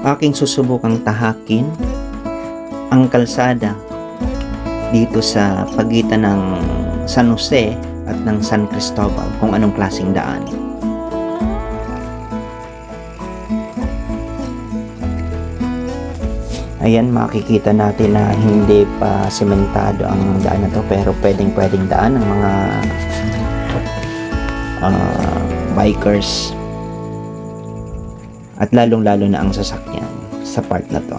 aking susubukang tahakin ang kalsada dito sa pagitan ng San Jose at ng San Cristobal, kung anong klaseng daan. Ayan, makikita natin na hindi pa sementado ang daan na to, pero pwedeng daan ng mga bikers at lalong-lalo na ang sasakyan sa part na to.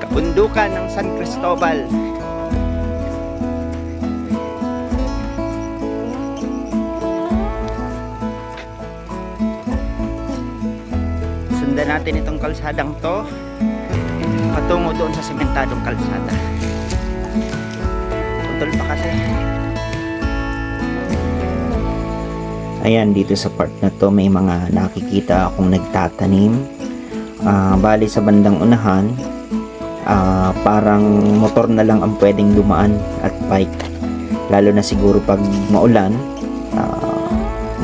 Kabundukan ng San Cristobal. Sundan natin itong kalsadang to patungo doon sa sementadong kalsada. Putol pa kasi. Ayan, dito sa part na to may mga nakikita akong nagtatanim. Bali sa bandang unahan, parang motor na lang ang pwedeng dumaan at bike. Lalo na siguro pag maulan,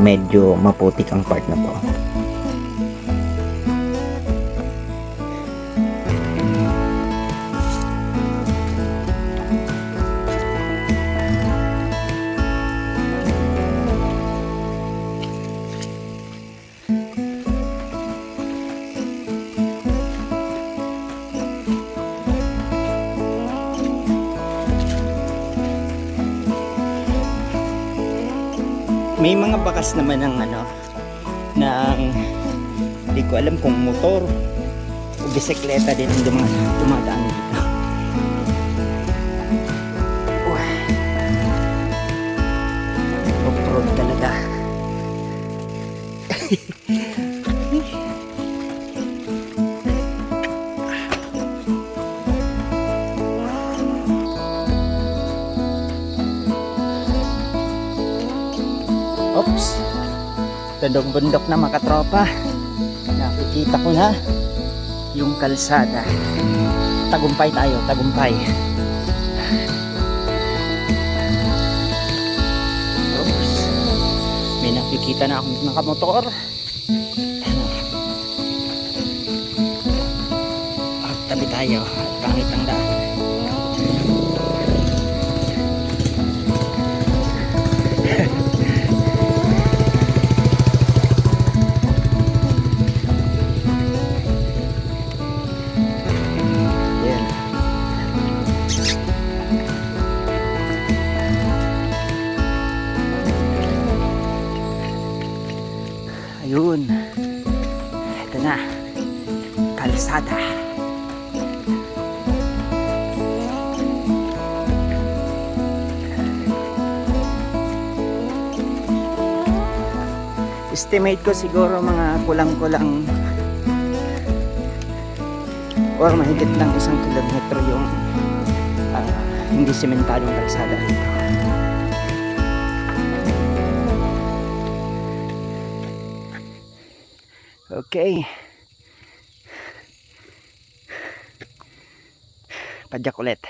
medyo maputik ang part na to. May mga bakas naman ng ng hindi ko alam kung motor o bisikleta din ang dumadaan dito. Off-road talaga. Oops, bundok na mga katropa. Nakikita ko na yung kalsada. Tagumpay tayo, tagumpay. Oops, may nakikita na akong nakamotor. Tabi tayo at pangit ang daan. Ayun, ito na, kalsada. Estimate ko siguro mga kulang-kulang or mahigit lang 1 kilometro yung hindi sementadong kalsada dito. Okay. Padyak ulit.